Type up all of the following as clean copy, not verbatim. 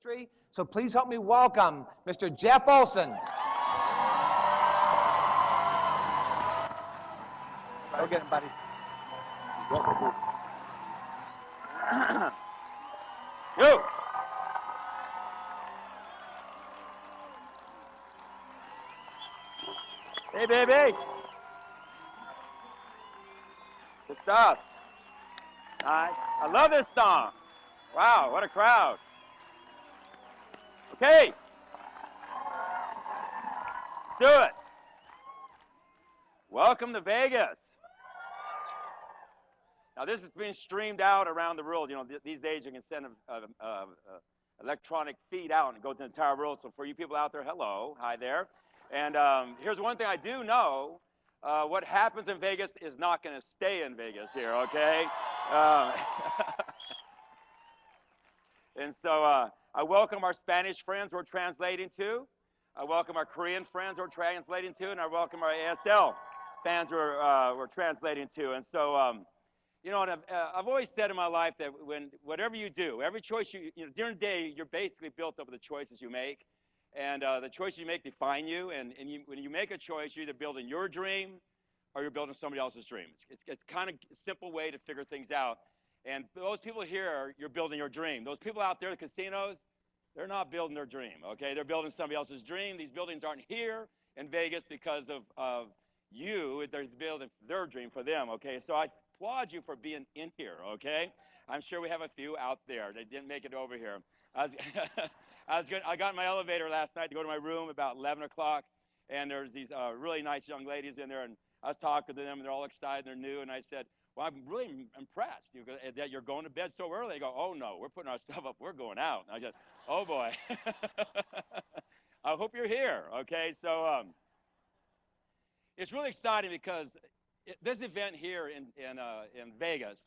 industry. So please help me welcome Mr. Jeff Olson. Go get him, buddy. Yo! Hey, baby! Good stuff. Nice. I love this song. Wow, what a crowd. Okay. Let's do it. Welcome to Vegas. Now, this is being streamed out around the world. You know, these days you can send an electronic feed out and go to the entire world. So for you people out there, hello, hi there. And here's one thing I do know. What happens in Vegas is not going to stay in Vegas here, okay? And so I welcome our Spanish friends we're translating to. I welcome our Korean friends we're translating to. And I welcome our ASL fans we're translating to. And so, you know, and I've always said in my life that whatever you do, every choice you know, during the day, you're basically built up with the choices you make. And the choices you make define you. And when you make a choice, you're either building your dream or you're building somebody else's dream. It's kind of a simple way to figure things out. And those people here, you're building your dream. Those people out there in the casinos, they're not building their dream, okay? They're building somebody else's dream. These buildings aren't here in Vegas because of you. They're building their dream for them, okay? So I applaud you for being in here, okay? I'm sure we have a few out there that didn't make it over here. I got in my elevator last night to go to my room about 11 o'clock, and there's these really nice young ladies in there, and I was talking to them, and they're all excited, they're new, and I said, well, I'm really impressed that you're going to bed so early. They go, oh, no, we're putting our stuff up, we're going out. And I said, oh, boy. I hope you're here, okay? So it's really exciting because this event here in Vegas,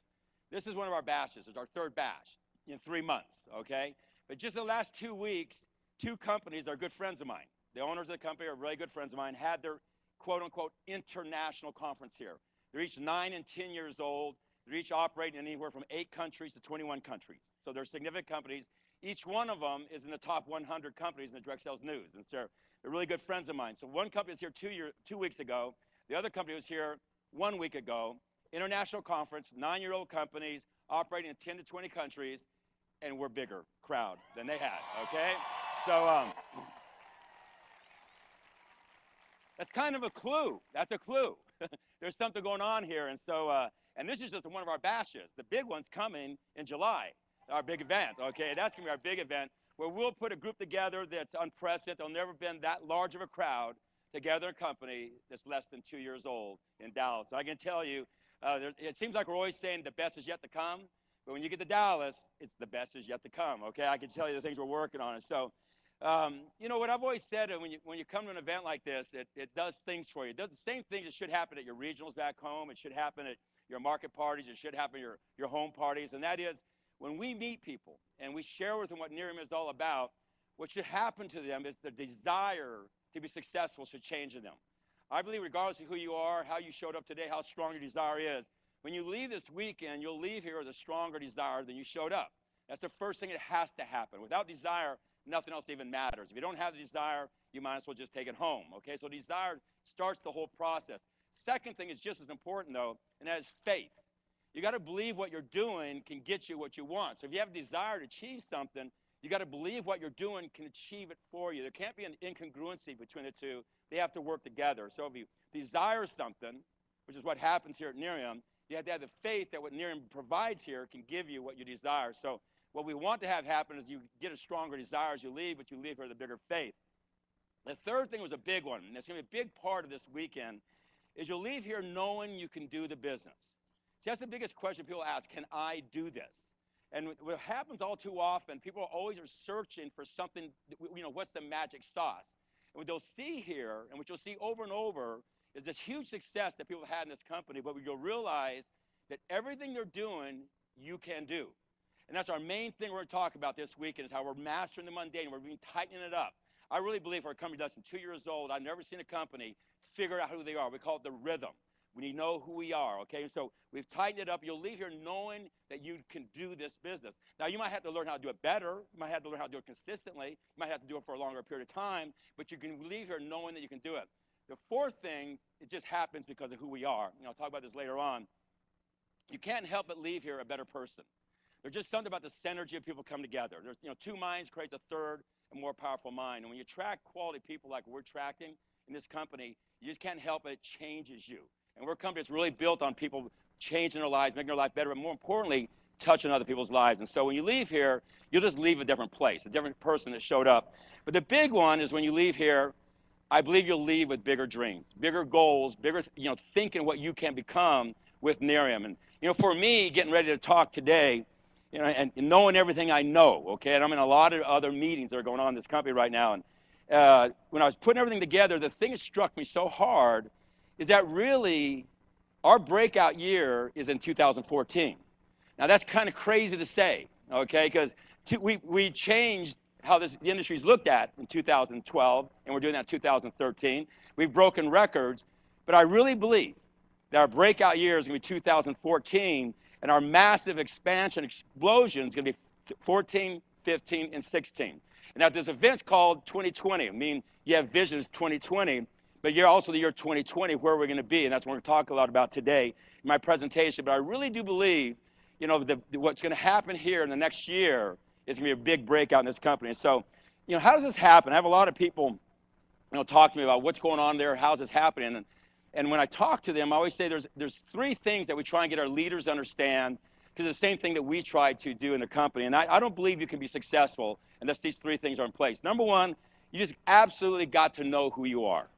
this is one of our bashes. It's our third bash in 3 months, okay? But just in the last 2 weeks, 2 companies are good friends of mine. The owners of the company are really good friends of mine, had their quote-unquote international conference here. They're each 9 and 10 years old. They're each operating in anywhere from 8 countries to 21 countries. So they're significant companies. Each one of them is in the top 100 companies in the direct sales news. And so they're really good friends of mine. So one company was here 2 weeks ago. The other company was here 1 week ago. International conference, 9-year-old companies operating in 10 to 20 countries. And we're bigger crowd than they had, okay? So that's kind of a clue. That's a clue. There's something going on here. And so, and this is just one of our bashes. The big one's coming in July, our big event, okay? That's going to be our big event where we'll put a group together that's unprecedented. There'll never been that large of a crowd together in a company that's less than 2 years old in Dallas. So I can tell you, it seems like we're always saying the best is yet to come. But when you get to Dallas, it's the best is yet to come, okay? I can tell you the things we're working on. And so, you know, what I've always said, when you come to an event like this, it does things for you. It does the same things that should happen at your regionals back home. It should happen at your market parties. It should happen at your home parties. And that is, when we meet people and we share with them what Nerium is all about, what should happen to them is the desire to be successful should change in them. I believe regardless of who you are, how you showed up today, how strong your desire is, when you leave this weekend, you'll leave here with a stronger desire than you showed up. That's the first thing that has to happen. Without desire, nothing else even matters. If you don't have the desire, you might as well just take it home, okay? So desire starts the whole process. Second thing is just as important, though, and that is faith. You got to believe what you're doing can get you what you want. So if you have a desire to achieve something, you got to believe what you're doing can achieve it for you. There can't be an incongruency between the two. They have to work together. So if you desire something, which is what happens here at Nerium, you have to have the faith that what Nerium provides here can give you what you desire. So what we want to have happen is you get a stronger desire as you leave, but you leave here with a bigger faith. The third thing was a big one, and it's going to be a big part of this weekend, is you'll leave here knowing you can do the business. See, that's the biggest question people ask, can I do this? And what happens all too often, people always are searching for something, you know, what's the magic sauce? And what they'll see here, and what you'll see over and over, is this huge success that people have had in this company, but you'll realize that everything they're doing, you can do. And that's our main thing we're going to talk about this weekend, is how we're mastering the mundane. We're being tightening it up. I really believe our company less than 2 years old, I've never seen a company figure out who they are. We call it the rhythm. We need to know who we are, okay? And so we've tightened it up. You'll leave here knowing that you can do this business. Now, you might have to learn how to do it better. You might have to learn how to do it consistently. You might have to do it for a longer period of time, but you can leave here knowing that you can do it. The fourth thing, it just happens because of who we are. I'll talk about this later on. You can't help but leave here a better person. There's just something about the synergy of people come together. There's, two minds creates a third and more powerful mind. And when you attract quality people like we're attracting in this company, you just can't help it. It changes you. And we're a company that's really built on people changing their lives, making their life better, but more importantly, touching other people's lives. And so when you leave here, you'll just leave a different place, a different person that showed up. But the big one is when you leave here, I believe you'll leave with bigger dreams, bigger goals, bigger, thinking what you can become with Nerium. And, for me, getting ready to talk today, and knowing everything I know, okay, and I'm in a lot of other meetings that are going on in this company right now. And when I was putting everything together, the thing that struck me so hard is that really our breakout year is in 2014. Now, that's kind of crazy to say, okay, because we changed how the industry's looked at in 2012, and we're doing that in 2013. We've broken records, but I really believe that our breakout year is going to be 2014, and our massive expansion, explosion is going to be 14, 15, and 16. And now this event's called 2020. I mean, you have visions 2020, but you're also the year 2020, where we're going to be, and that's what we're going to talk a lot about today in my presentation. But I really do believe, what's going to happen here in the next year is going to be a big breakout in this company. And so, how does this happen? I have a lot of people, talk to me about what's going on there, how's this happening, and when I talk to them, I always say there's three things that we try and get our leaders to understand, because it's the same thing that we try to do in the company. And I don't believe you can be successful unless these three things are in place. Number one, you just absolutely got to know who you are.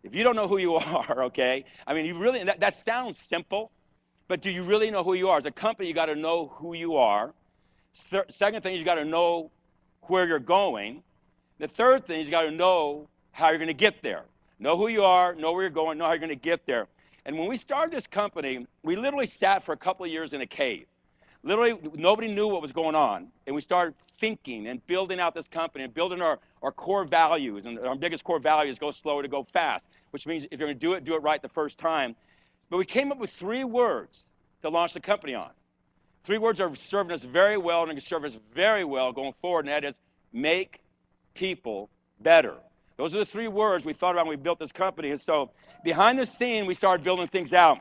If you don't know who you are, okay, I mean, you really, that sounds simple, but do you really know who you are? As a company, you got to know who you are. Second thing, you got to know where you're going. The third thing is you got to know how you're going to get there. Know who you are, know where you're going, know how you're going to get there. And when we started this company, we literally sat for a couple of years in a cave. Literally, nobody knew what was going on. And we started thinking and building out this company and building our core values. And our biggest core value is go slow to go fast, which means if you're going to do it right the first time. But we came up with 3 words to launch the company on. 3 words are serving us very well and going to serve us very well going forward, and that is make people better. Those are the 3 words we thought about when we built this company. And so behind the scene, we started building things out.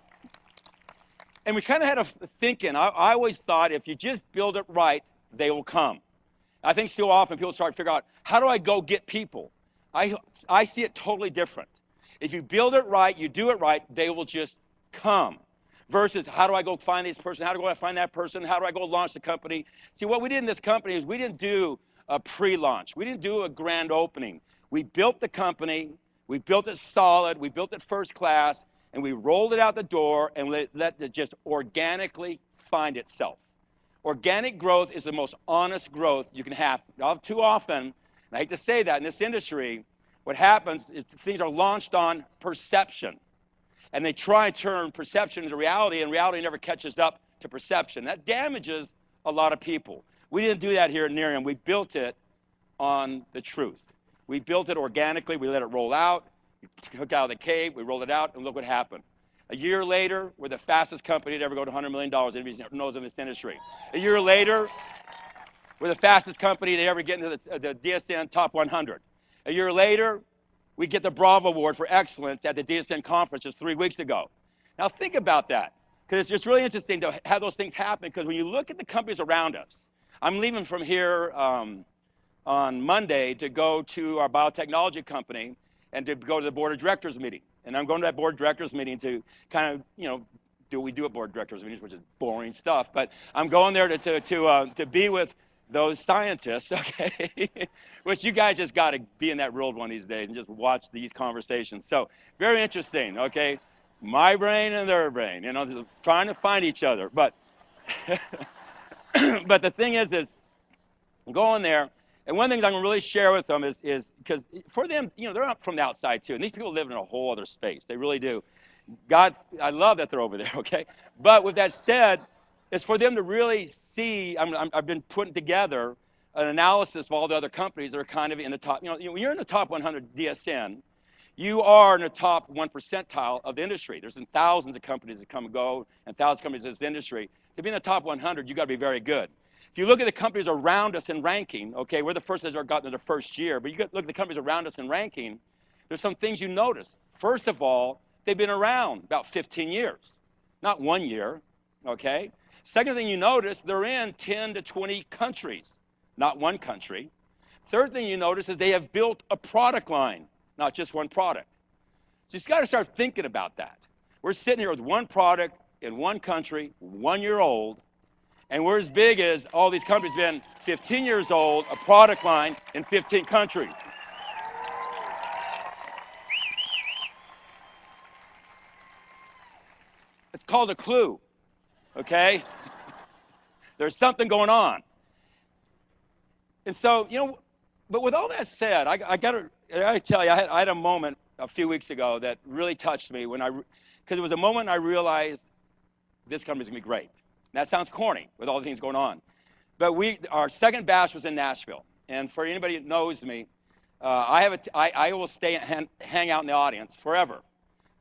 And we kind of had a thinking. I always thought if you just build it right, they will come. I think so often people start to figure out, how do I go get people? I see it totally different. If you build it right, you do it right, they will just come. Versus, how do I go find this person? How do I find that person? How do I go launch the company? See, what we did in this company is we didn't do a pre-launch. We didn't do a grand opening. We built the company, we built it solid, we built it first class, and we rolled it out the door and let it just organically find itself. Organic growth is the most honest growth you can have. Too often, and I hate to say that, in this industry, what happens is things are launched on perception. And they try to turn perception into reality, and reality never catches up to perception. That damages a lot of people. We didn't do that here at Nerium. We built it on the truth. We built it organically. We let it roll out. We took it out of the cave. We rolled it out, and look what happened. A year later, we're the fastest company to ever go to $100 million. Anybody knows in this industry. A year later, we're the fastest company to ever get into the DSN Top 100. A year later, we get the Bravo Award for Excellence at the DSN conference just 3 weeks ago. Now think about that, because it's just really interesting to have those things happen, because when you look at the companies around us, I'm leaving from here on Monday to go to our biotechnology company and to go to the board of directors meeting. And I'm going to that board of directors meeting to kind of, do what we do at board of directors meetings, which is boring stuff. But I'm going there to be with those scientists, okay, which you guys just got to be in that world one of these days and just watch these conversations. So very interesting, okay, my brain and their brain, trying to find each other. But but the thing is going there, and one thing I'm going to really share with them is because for them, they're not from the outside too, and these people live in a whole other space. They really do. God, I love that they're over there, okay. But with that said, it's for them to really see. I've been putting together an analysis of all the other companies that are kind of in the top. When you're in the top 100 DSN, you are in the top 1 percentile of the industry. There's been thousands of companies that come and go and thousands of companies in this industry. To be in the top 100, you got to be very good. If you look at the companies around us in ranking, okay, we're the first that have gotten to the first year, but you look at the companies around us in ranking, there's some things you notice. First of all, they've been around about 15 years, not 1 year, okay? Second thing you notice, they're in 10 to 20 countries, not one country. Third thing you notice is they have built a product line, not just one product. So you've got to start thinking about that. We're sitting here with one product in one country, 1 year old, and we're as big as all these companies been 15 years old, a product line in 15 countries. It's called a clue, okay? There's something going on. And so, you know, but with all that said, I got to tell you, I had a moment a few weeks ago that really touched me because it was a moment I realized this company's gonna be great. And that sounds corny with all the things going on. But our second bash was in Nashville. And for anybody that knows me, I will stay and hang out in the audience forever.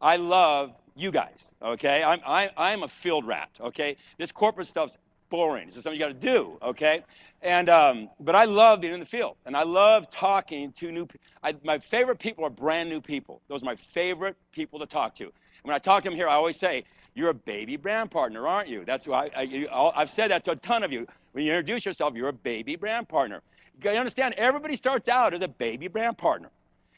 I love you guys, okay? I'm a field rat, okay? This corporate stuff's boring. It's just something you got to do, okay? And but I love being in the field, and I love talking to new people. My favorite people are brand new people. Those are my favorite people to talk to. And when I talk to them here, I always say, "You're a baby brand partner, aren't you?" That's who I've said that to a ton of you. When you introduce yourself, you're a baby brand partner. You got to understand, everybody starts out as a baby brand partner.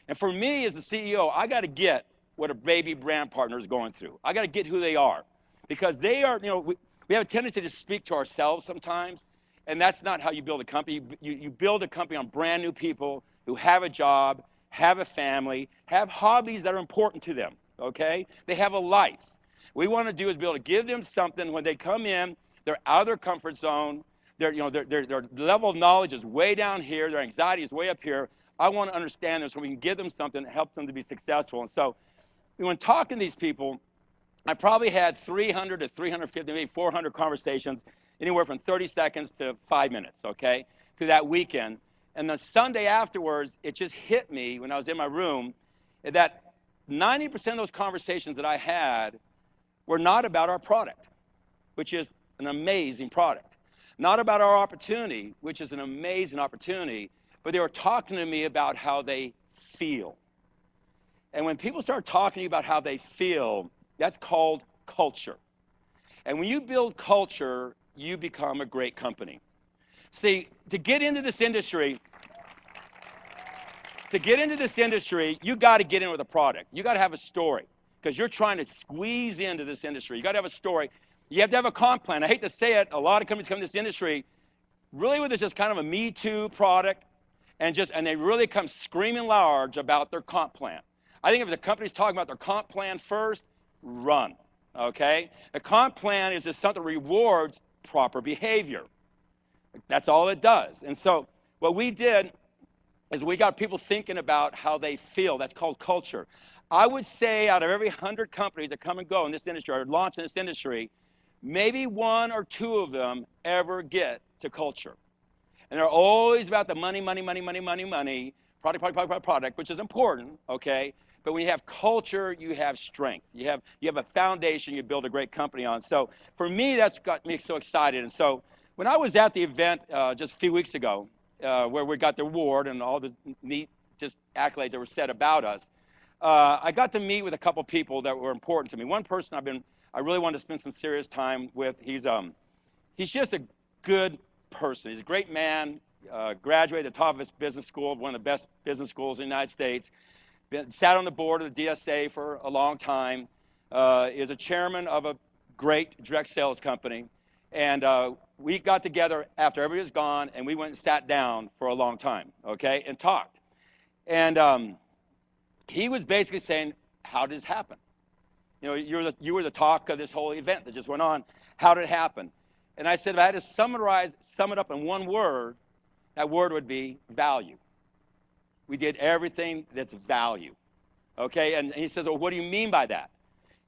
And for me as the CEO, I got to get what a baby brand partner is going through. I got to get who they are, because they are, you know, we have a tendency to speak to ourselves sometimes, and that's not how you build a company. You build a company on brand new people who have a job, have a family, have hobbies that are important to them, okay? They have a life. What we want to do is be able to give them something when they come in, they're out of their comfort zone, their level of knowledge is way down here, their anxiety is way up here. I want to understand them so we can give them something that helps them to be successful. And so when talking to these people, I probably had 300 to 350, maybe 400 conversations, anywhere from 30 seconds to 5 minutes, okay, through that weekend. And the Sunday afterwards, it just hit me when I was in my room that 90% of those conversations that I had were not about our product, which is an amazing product. Not about our opportunity, which is an amazing opportunity, but they were talking to me about how they feel. And when people start talking to you about how they feel, that's called culture. And when you build culture, you become a great company. See, to get into this industry, you got to get in with a product. You got to have a story, because you're trying to squeeze into this industry. You got to have a story. You have to have a comp plan. I hate to say it, a lot of companies come to this industry really with just kind of a Me Too product, and they really come screaming large about their comp plan. I think if the company's talking about their comp plan first, run, okay? The comp plan is just something that rewards proper behavior. That's all it does. And so what we did is we got people thinking about how they feel. That's called culture. I would say out of every 100 companies that come and go in this industry or launch in this industry, maybe 1 or 2 of them ever get to culture. And they're always about the money, product, which is important, okay? But when you have culture, you have strength. You have a foundation you build a great company on. So for me, that's got me so excited. And so when I was at the event just a few weeks ago, where we got the award and all the neat just accolades that were said about us, I got to meet with a couple people that were important to me. One person I really wanted to spend some serious time with. He's just a good person. He's a great man, graduated at the top of his business school, one of the best business schools in the United States. Sat on the board of the DSA for a long time, is a chairman of a great direct sales company. And we got together after everybody was gone, and we went and sat down for a long time, okay, and talked. And he was basically saying, how did this happen? You know, you were the talk of this whole event that just went on. How did it happen? And I said, if I had to sum it up in one word, that word would be value. We did everything that's value, okay? And he says, well, what do you mean by that?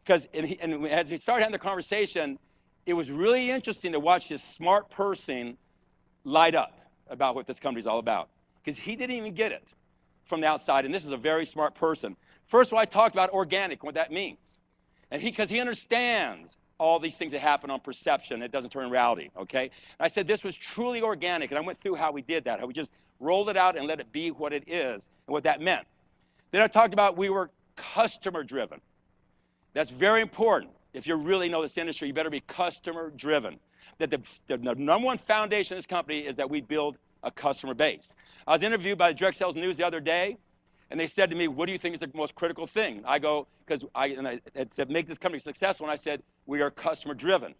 Because as we started having the conversation, it was really interesting to watch this smart person light up about what this company's all about, because he didn't even get it from the outside, and this is a very smart person. First of all, I talked about organic, what that means. And because he understands all these things that happen on perception, it doesn't turn in reality, okay? And I said this was truly organic, and I went through how we did that, how we just rolled it out and let it be what it is and what that meant. Then I talked about we were customer-driven. That's very important. If you really know this industry, you better be customer-driven. That the number one foundation of this company is that we build a customer base. I was interviewed by the Direct Sales News the other day, and they said to me, what do you think is the most critical thing? I go, to make this company successful, and I said, we are customer-driven.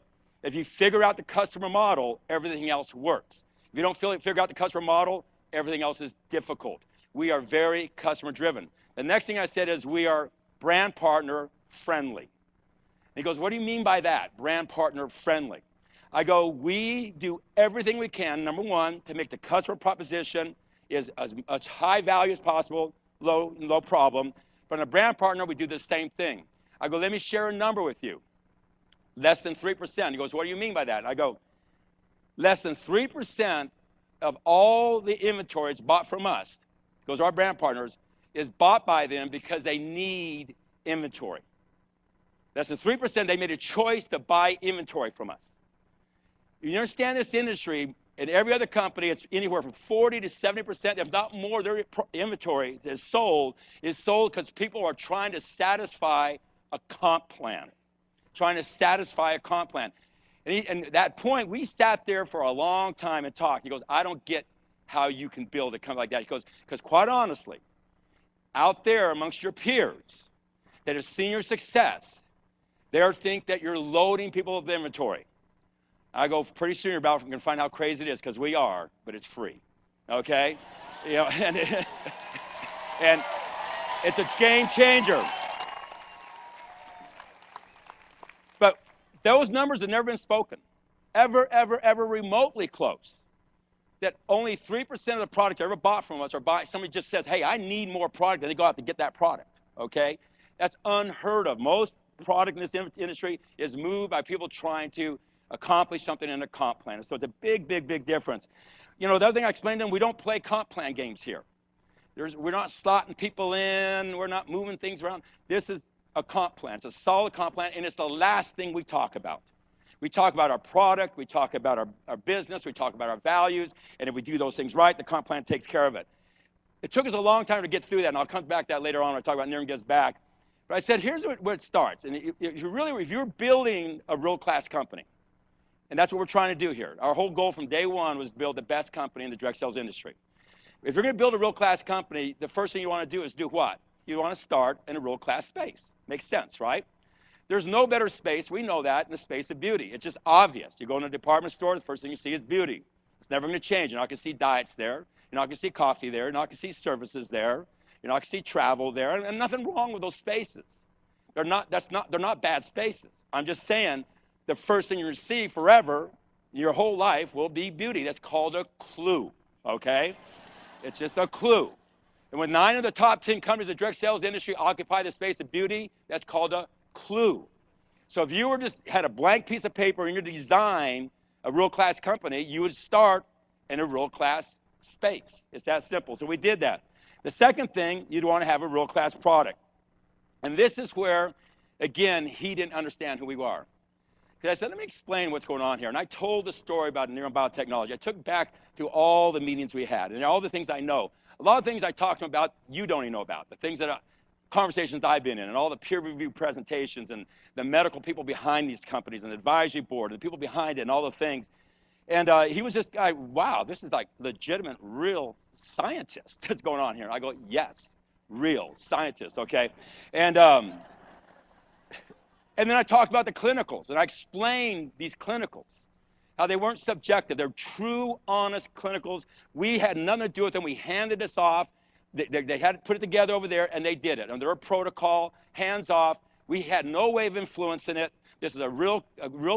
If you figure out the customer model, everything else works. If you don't figure out the customer model, everything else is difficult. We are very customer-driven. The next thing I said is we are brand partner friendly. And he goes, what do you mean by that, brand partner friendly? I go, we do everything we can, number one, to make the customer proposition is as high value as possible, low problem. But on a brand partner, we do the same thing. I go, let me share a number with you. Less than 3%. He goes, what do you mean by that? I go, less than 3% of all the inventory that's bought from us, goes our brand partners, is bought by them because they need inventory. Less than 3%, they made a choice to buy inventory from us. You understand this industry, in every other company, it's anywhere from 40 to 70%, if not more, their inventory is sold because people are trying to satisfy a comp plan. Trying to satisfy a comp plan. And at that point, we sat there for a long time and talked. He goes, I don't get how you can build a company like that. He goes, because quite honestly, out there amongst your peers that have seen your success, they think that you're loading people with inventory. I go, pretty soon you're about to find out how crazy it is, because we are, but it's free, okay? You know, and it's a game changer. But those numbers have never been spoken, ever remotely close. That only 3% of the products ever bought from us are somebody just says, hey, I need more product, and they go out to get that product, okay? That's unheard of. Most product in this industry is moved by people trying to accomplish something in a comp plan. So it's a big difference. You know, the other thing I explained to them, we don't play comp plan games here. We're not slotting people in. We're not moving things around. This is a comp plan. It's a solid comp plan, and it's the last thing we talk about. We talk about our product. We talk about our business. We talk about our values. And if we do those things right, the comp plan takes care of it. It took us a long time to get through that, and I'll come back to that later on when I talk about Nerium Gives Back. But I said, here's where it starts. And if you're building a world-class company, and that's what we're trying to do here. Our whole goal from day one was to build the best company in the direct sales industry. If you're going to build a world-class company, the first thing you want to do is do what? You want to start in a world-class space. Makes sense, right? There's no better space, we know that, in the space of beauty. It's just obvious. You go in a department store, the first thing you see is beauty. It's never going to change. You're not going to see diets there. You're not going to see coffee there. You're not going to see services there. You're not going to see travel there. And nothing wrong with those spaces. They're not bad spaces. I'm just saying, the first thing you see forever, your whole life, will be beauty. That's called a clue, okay? It's just a clue. And when 9 of the top 10 companies in the direct sales industry occupy the space of beauty, that's called a clue. So if you had a blank piece of paper and you design a world-class company, you would start in a world-class space. It's that simple. So we did that. The second thing, you'd want to have a world-class product. And this is where, again, he didn't understand who we are. Because I said, let me explain what's going on here. And I told the story about Nerium biotechnology. I took back to all the meetings we had and all the things I know. A lot of things I talked to him about, you don't even know about. The things conversations I've been in, and all the peer review presentations, and the medical people behind these companies, and the advisory board, and the people behind it, and all the things. And he was this guy, wow, this is like legitimate, real scientist that's going on here. I go, yes, real scientist, okay? And then I talked about the clinicals, and I explained these clinicals, how they weren't subjective. They're true, honest clinicals. We had nothing to do with them. We handed this off. They had to put it together over there, and they did it. Under a protocol, hands off. We had no way of influencing it. This is a real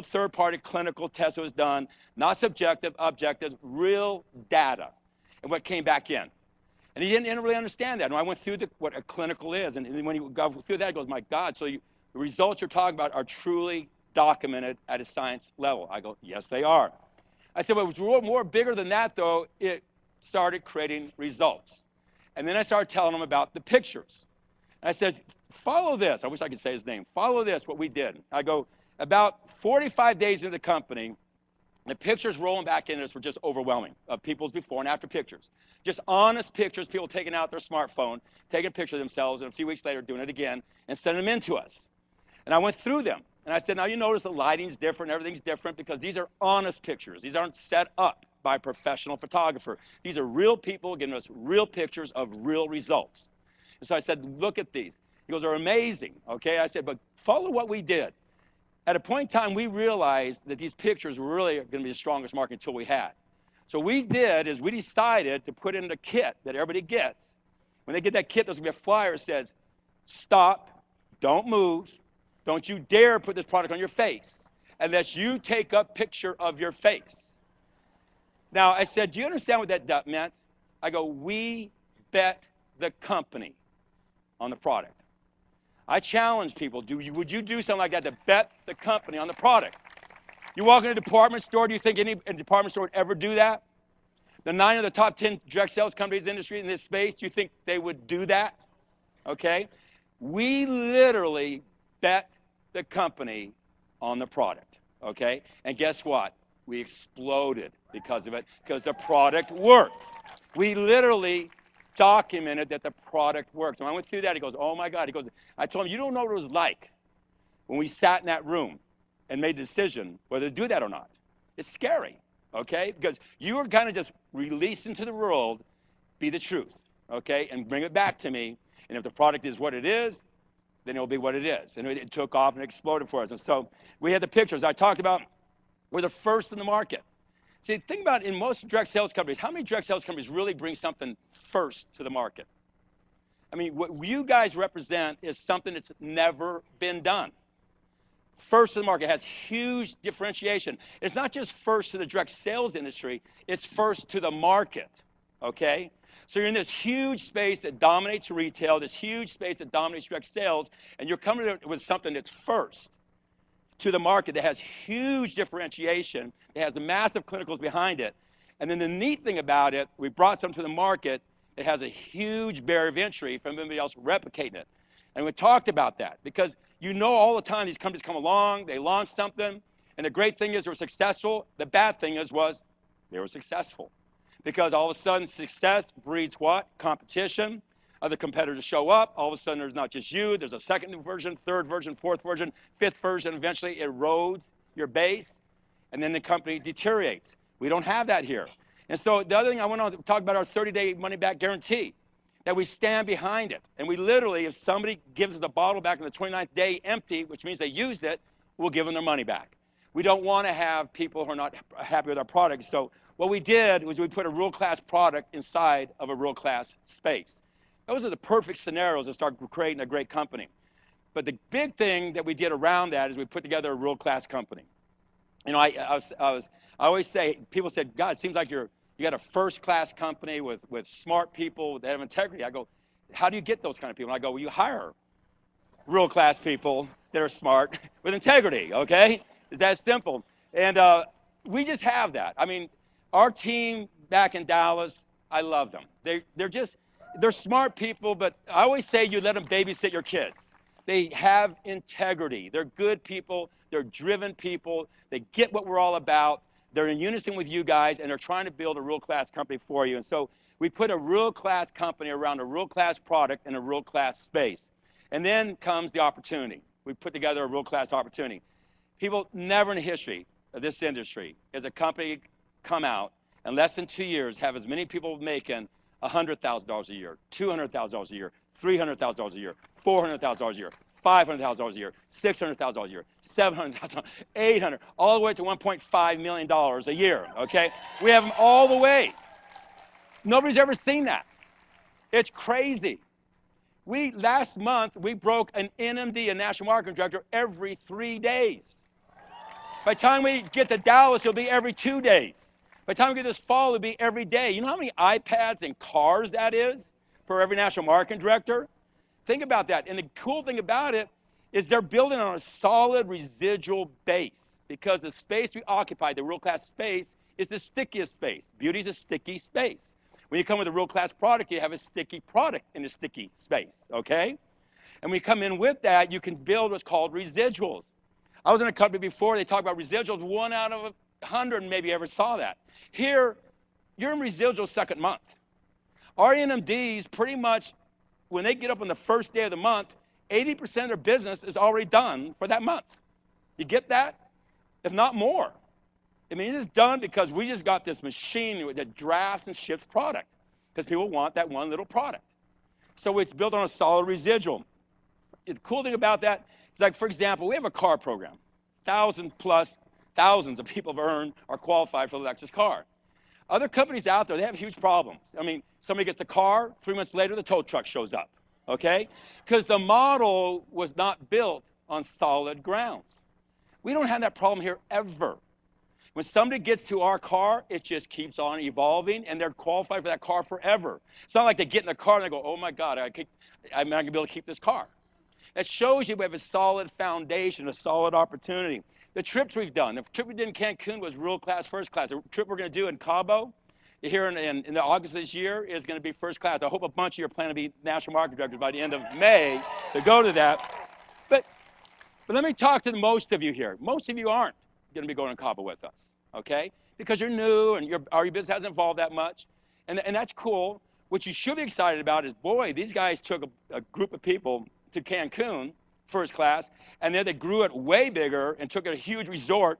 third-party clinical test that was done, not subjective, objective, real data, and what came back in. And he didn't really understand that. And I went through what a clinical is, and when he got through that, he goes, my God, so the results you're talking about are truly documented at a science level. I go, yes, they are. I said, well, it was more bigger than that, though. It started creating results. And then I started telling them about the pictures. And I said, follow this. I wish I could say his name. Follow this, what we did. I go, about 45 days into the company, the pictures rolling back in us were just overwhelming of people's before and after pictures. Just honest pictures, people taking out their smartphone, taking a picture of themselves, and a few weeks later doing it again and sending them in to us. And I went through them. And I said, now you notice the lighting's different, everything's different, because these are honest pictures. These aren't set up by a professional photographer. These are real people giving us real pictures of real results. And so I said, look at these. He goes, they're amazing, okay? I said, but follow what we did. At a point in time, we realized that these pictures were really going to be the strongest marketing tool we had. So what we did is we decided to put in the kit that everybody gets. When they get that kit, there's going to be a flyer that says, stop, don't move, don't you dare put this product on your face unless you take a picture of your face. Now, I said, do you understand what that meant? I go, we bet the company on the product. I challenge people, would you do something like that to bet the company on the product? You walk in a department store, do you think any department store would ever do that? The 9 of the top 10 direct sales companies in industry in this space, do you think they would do that? Okay? We literally bet the company on the product, okay? And guess what? We exploded because of it, because the product works. We literally documented that the product works. When I went through that, he goes, oh my God. He goes, I told him, you don't know what it was like when we sat in that room and made a decision whether to do that or not. It's scary, okay? Because you are kind of just releasing to the world, be the truth, okay? And bring it back to me. And if the product is what it is, then it'll be what it is. And it took off and exploded for us. And so we had the pictures. I talked about we're the first in the market. See, think about in most direct sales companies, how many direct sales companies really bring something first to the market? I mean, what you guys represent is something that's never been done. First to the market has huge differentiation. It's not just first to the direct sales industry, it's first to the market, okay? So you're in this huge space that dominates retail, this huge space that dominates direct sales, and you're coming with something that's first to the market that has huge differentiation, it has massive clinicals behind it. And then the neat thing about it, we brought something to the market that has a huge barrier of entry from anybody else replicating it. And we talked about that because you know all the time these companies come along, they launch something, and the great thing is they were successful. The bad thing was they were successful. Because all of a sudden success breeds what? Competition. Other competitors show up. All of a sudden there's not just you, there's a second version, third version, fourth version, fifth version. Eventually it erodes your base, and then the company deteriorates. We don't have that here. And so the other thing I want to talk about our 30-day money-back guarantee, that we stand behind it. And we literally, if somebody gives us a bottle back on the 29th day empty, which means they used it, we'll give them their money back. We don't want to have people who are not happy with our product. So what we did was we put a world-class product inside of a world-class space. Those are the perfect scenarios to start creating a great company. But the big thing that we did around that is we put together a world-class company. You know, I always say, people said, God, it seems like you got a first-class company with smart people that have integrity. I go, how do you get those kind of people? And I go, well, you hire world-class people that are smart with integrity, okay? It's that simple. And we just have that. I mean, our team back in Dallas, I love them. They're smart people, but I always say you let them babysit your kids. They have integrity. They're good people. They're driven people. They get what we're all about. They're in unison with you guys, and they're trying to build a world-class company for you. And so we put a world-class company around a world-class product in a world-class space. And then comes the opportunity. We put together a world-class opportunity. People never in the history of this industry has a company come out in less than 2 years, have as many people making $100,000 a year, $200,000 a year, $300,000 a year, $400,000 a year, $500,000 a year, $600,000 a year, $700,000, $800,000, all the way to $1.5 million a year, okay? We have them all the way. Nobody's ever seen that. It's crazy. Last month, we broke an NMD, a National Marketing Director, every 3 days. By the time we get to Dallas, it'll be every 2 days. By the time we get this fall, it'll be every day. You know how many iPads and cars that is for every National Marketing Director? Think about that. And the cool thing about it is they're building on a solid residual base because the space we occupy, the world-class space, is the stickiest space. Beauty is a sticky space. When you come with a world-class product, you have a sticky product in a sticky space, okay? And when you come in with that, you can build what's called residuals. I was in a company before, they talked about residuals. 1 out of 100 maybe ever saw that. Here, you're in residuals second month. Our NMDs pretty much, when they get up on the first day of the month, 80% of their business is already done for that month. You get that? If not more. I mean, it is done because we just got this machine that drafts and ships product because people want that one little product. So it's built on a solid residual. The cool thing about that is, like, for example, we have a car program. Thousands of people have earned or qualified for the Lexus car. Other companies out there, they have huge problems. I mean, somebody gets the car, 3 months later, the tow truck shows up, okay? Because the model was not built on solid grounds. We don't have that problem here ever. When somebody gets to our car, it just keeps on evolving, and they're qualified for that car forever. It's not like they get in the car and they go, oh my God, I'm not going to be able to keep this car. That shows you we have a solid foundation, a solid opportunity. The trips we've done, the trip we did in Cancun was world class, first class. The trip we're going to do in Cabo here in the August of this year is going to be first class. I hope a bunch of you are planning to be national marketing directors by the end of May to go to that. But let me talk to most of you here. Most of you aren't going to be going to Cabo with us, okay? Because you're new and your business hasn't evolved that much. And that's cool. What you should be excited about is, boy, these guys took a group of people to Cancun, first class, and then they grew it way bigger and took a huge resort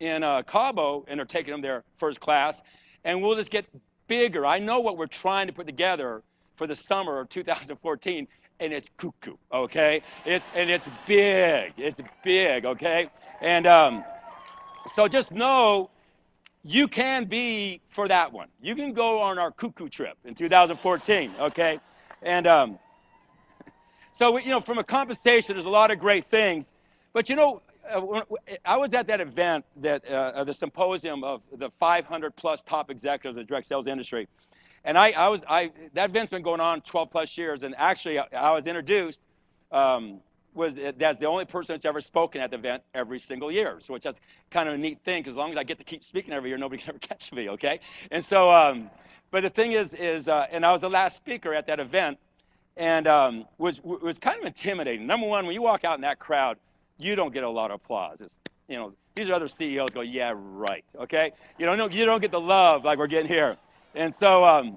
in Cabo, and they're taking them there first class. And we'll just get bigger. I know what we're trying to put together for the summer of 2014, and it's cuckoo, okay? It's big, okay? And so just know you can be for that one. You can go on our cuckoo trip in 2014, okay? And so, you know, from a compensation, there's a lot of great things. But, you know, I was at that event, the symposium of the 500-plus top executives of the direct sales industry. And that event's been going on 12-plus years. And actually, I was introduced that's the only person that's ever spoken at the event every single year. So, which is kind of a neat thing, because as long as I get to keep speaking every year, nobody can ever catch me, okay? And so, but the thing is and I was the last speaker at that event. And was kind of intimidating. Number one, when you walk out in that crowd, you don't get a lot of applause. It's, you know, these are other CEOs go, yeah, right, okay? You don't get the love like we're getting here. And so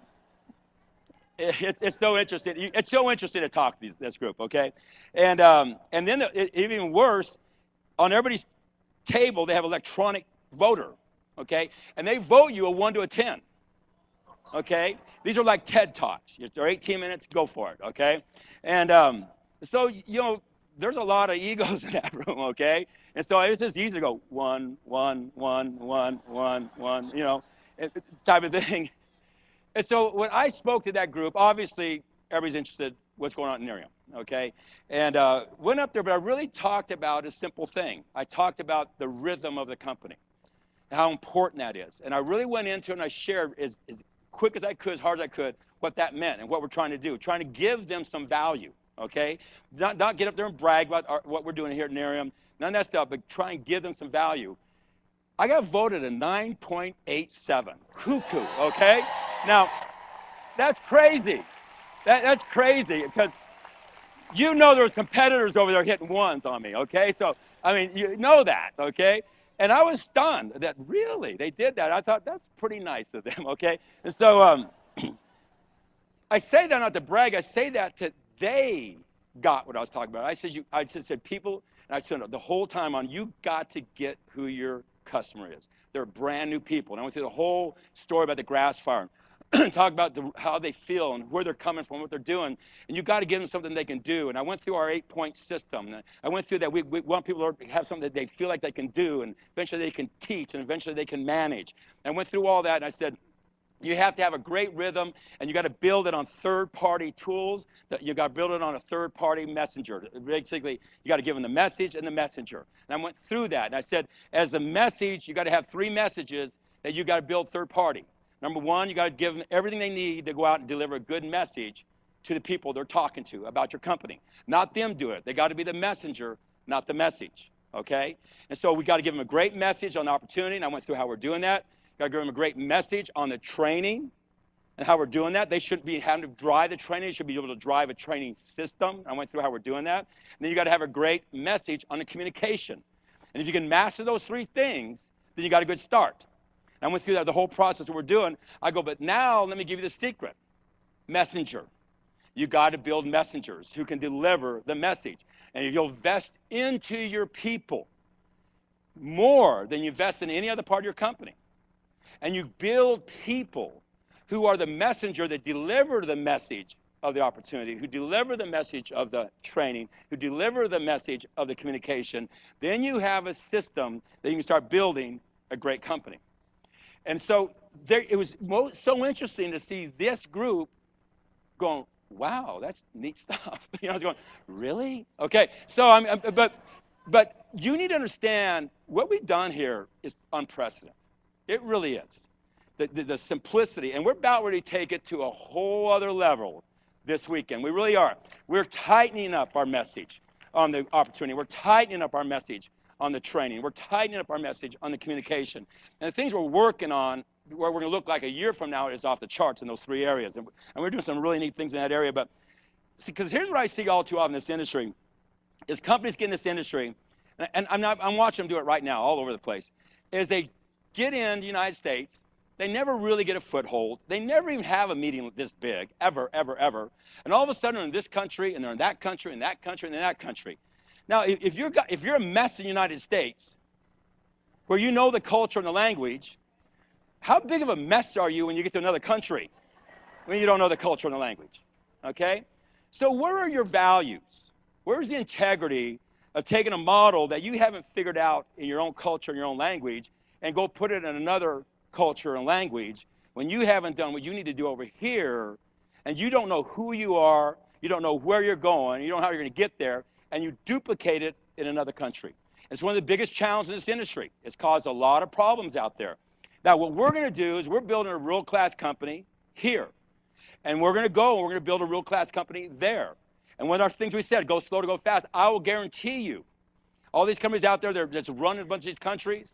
it's so interesting. It's so interesting to talk to this group, okay? And then even worse, on everybody's table they have electronic voter, okay? And they vote you a 1 to a 10. Okay? These are like TED Talks. They're 18 minutes, go for it, okay? And so, you know, there's a lot of egos in that room, okay? And so it's just easy to go 1, 1, 1, 1, 1, 1, you know, type of thing. And so when I spoke to that group, obviously everybody's interested what's going on in Nerium, okay? And went up there, but I really talked about a simple thing. I talked about the rhythm of the company, how important that is. And I really went into it and I shared as quick as I could, as hard as I could, what that meant and what we're trying to do, trying to give them some value, okay? Not get up there and brag about what we're doing here at Nerium, none of that stuff, but try and give them some value. I got voted a 9.87, cuckoo, okay? Now, that's crazy. That's crazy, because you know there's competitors over there hitting ones on me, okay? So, I mean, you know that, okay? And I was stunned that really they did that. I thought that's pretty nice of them, okay? And so I say that not to brag. I say that they got what I was talking about. I just said people, and I said the whole time on, you got to get who your customer is. They're brand new people. And I went through the whole story about the grass fire. Talk about how they feel and where they're coming from, what they're doing, and you got to give them something they can do. And I went through our 8-point system. I went through that. We want people to have something that they feel like they can do, and eventually they can teach, and eventually they can manage. And I went through all that, and I said, you have to have a great rhythm, and you got to build it on third-party tools. You got to build it on a third-party messenger. Basically, you got to give them the message and the messenger. And I went through that, and I said, as a message, you got to have 3 messages that you got to build third-party. Number one, you got to give them everything they need to go out and deliver a good message to the people they're talking to about your company. Not them do it. They got to be the messenger, not the message, okay? And so we got to give them a great message on the opportunity, and I went through how we're doing that. Got to give them a great message on the training, and how we're doing that. They shouldn't be having to drive the training. They should be able to drive a training system. I went through how we're doing that. And then you got to have a great message on the communication. And if you can master those three things, then you got a good start. And I went through that, the whole process that we're doing. I go, but now let me give you the secret. Messenger. You got to build messengers who can deliver the message. And if you'll invest into your people more than you invest in any other part of your company, and you build people who are the messenger that deliver the message of the opportunity, who deliver the message of the training, who deliver the message of the communication, then you have a system that you can start building a great company. And so it was so interesting to see this group going, wow, that's neat stuff. You know, I was going, really? Okay, so but you need to understand what we've done here is unprecedented. It really is. The simplicity, and we're about ready to take it to a whole other level this weekend. We really are. We're tightening up our message on the opportunity. We're tightening up our message on the training. We're tightening up our message on the communication. And the things we're working on, where we're going to look like a year from now, is off the charts in those three areas. And we're doing some really neat things in that area. But see, because here's what I see all too often in this industry, is companies get in this industry, and I'm watching them do it right now all over the place, is they get in the United States. They never really get a foothold. They never even have a meeting this big, ever, ever, ever. And all of a sudden, they're in this country, and they're in that country, and that country, and that country. Now, if you're a mess in the United States, where you know the culture and the language, how big of a mess are you when you get to another country when you don't know the culture and the language? Okay? So where are your values? Where's the integrity of taking a model that you haven't figured out in your own culture and your own language and go put it in another culture and language when you haven't done what you need to do over here, and you don't know who you are, you don't know where you're going, you don't know how you're going to get there, and you duplicate it in another country. It's one of the biggest challenges in this industry. It's caused a lot of problems out there. Now, what we're going to do is we're building a world-class company here. And we're going to go and we're going to build a world-class company there. And one of our things we said, go slow to go fast, I will guarantee you, all these companies out there that's running a bunch of these countries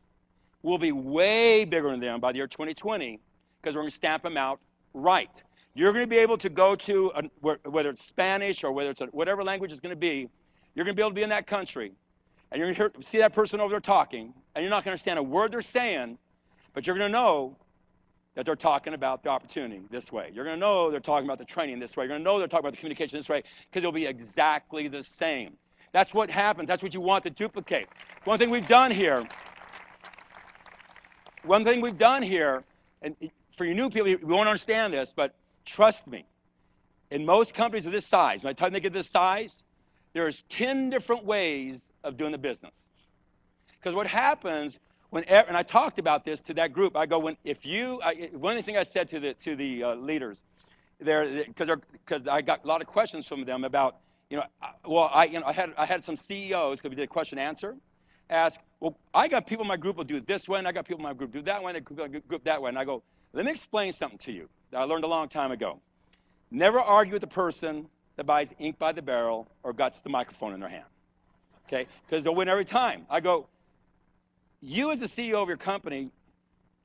will be way bigger than them by the year 2020, because we're going to stamp them out right. You're going to be able to go to, whether it's Spanish or whether it's whatever language it's going to be, you're going to be able to be in that country, and you're going to see that person over there talking, and you're not going to understand a word they're saying, but you're going to know that they're talking about the opportunity this way. You're going to know they're talking about the training this way. You're going to know they're talking about the communication this way, because it'll be exactly the same. That's what happens. That's what you want to duplicate. One thing we've done here, and for you new people, you won't understand this, but trust me, in most companies of this size, by the time they get this size, there's 10 different ways of doing the business. Because what happens, and I talked about this to that group, I go, one of the things I said to the leaders there, because I got a lot of questions from them about, I had some CEOs, because we did a question and answer, ask, well, I got people in my group will do it this way, and I got people in my group do that way, and I got group that way. And I go, let me explain something to you that I learned a long time ago. Never argue with the person that buys ink by the barrel or guts the microphone in their hand, okay? Because they'll win every time. I go, you as the CEO of your company,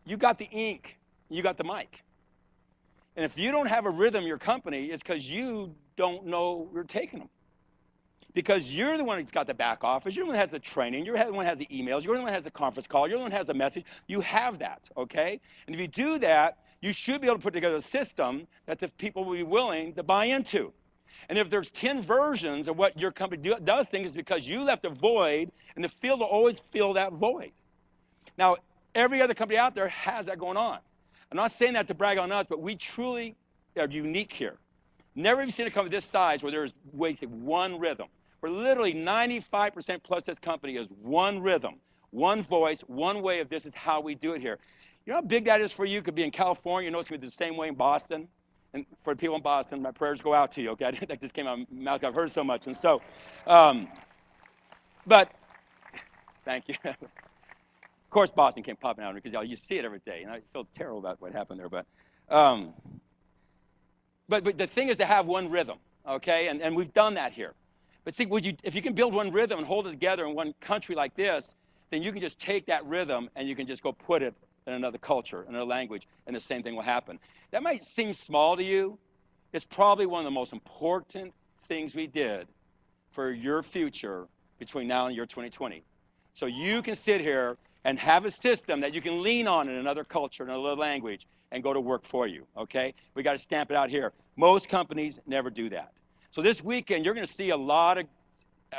you got the ink, you got the mic. And if you don't have a rhythm in your company, it's because you don't know where you're taking them. Because you're the one who's got the back office, you're the one that has the training, you're the one that has the emails, you're the one that has the conference call, you're the one that has the message. You have that, okay? And if you do that, you should be able to put together a system that the people will be willing to buy into. And if there's 10 versions of what your company does things, it's because you left a void, and the field will always fill that void. Now, every other company out there has that going on. I'm not saying that to brag on us, but we truly are unique here. Never even seen a company this size where there's wasting one rhythm. We're literally 95% plus this company is one rhythm, one voice, one way of this is how we do it here. You know how big that is for you? It could be in California. You know it's going to be the same way in Boston. And for the people in Boston, my prayers go out to you, okay? I didn't think this came out of my mouth. I've heard so much. And so, but thank you. Of course, Boston came popping out because you see it every day. And I feel terrible about what happened there. But the thing is to have one rhythm, okay? And we've done that here. But see, if you can build one rhythm and hold it together in one country like this, then you can just take that rhythm and you can just go put it in another culture, in another language, and the same thing will happen. That might seem small to you. It's probably one of the most important things we did for your future between now and year 2020. So you can sit here and have a system that you can lean on in another culture, in another language, and go to work for you, okay? We got to stamp it out here. Most companies never do that. So this weekend, you're going to see a lot of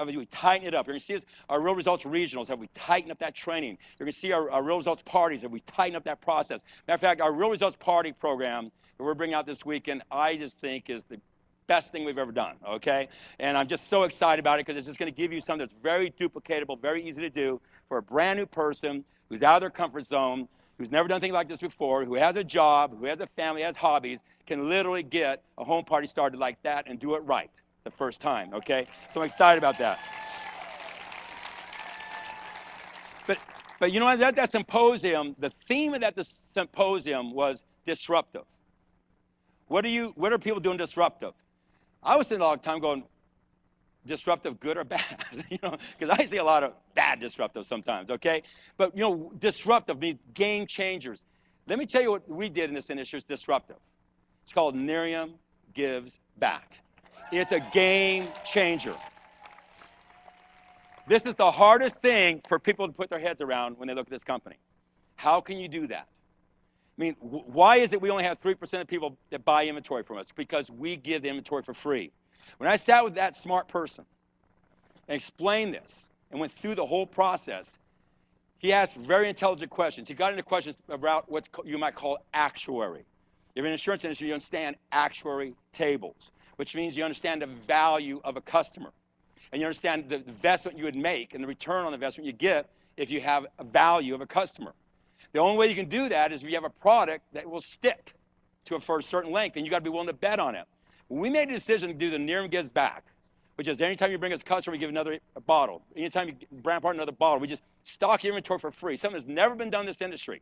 we tighten it up. You're going to see our Real Results Regionals, have we tightened up that training. You're going to see our Real Results Parties, have we tightened up that process. Matter of fact, our Real Results Party program that we're bringing out this weekend, I just think is the best thing we've ever done, okay? And I'm just so excited about it because it's just going to give you something that's very duplicatable, very easy to do for a brand new person who's out of their comfort zone, who's never done anything like this before, who has a job, who has a family, has hobbies, can literally get a home party started like that and do it right the first time, okay? So I'm excited about that. But you know, at that symposium, the theme of that symposium was disruptive. What are people doing disruptive? I was sitting a lot of time going, disruptive, good or bad? You know, because I see a lot of bad disruptive sometimes, okay? But you know, disruptive means game changers. Let me tell you what we did in this industry is disruptive. It's called Nerium Gives Back. It's a game changer. This is the hardest thing for people to put their heads around when they look at this company. How can you do that? I mean, why is it we only have 3% of people that buy inventory from us? Because we give the inventory for free. When I sat with that smart person and explained this and went through the whole process, he asked very intelligent questions. He got into questions about what you might call actuary. If you're in the insurance industry, you understand actuary tables, which means you understand the value of a customer. And you understand the investment you would make and the return on the investment you get if you have a value of a customer. The only way you can do that is if you have a product that will stick for a certain length, and you got to be willing to bet on it. When we made a decision to do the Nerium Gives Back, which is anytime you bring us a customer, we give another bottle. Anytime you brand partner another bottle, we just stock your inventory for free. Something that's never been done in this industry.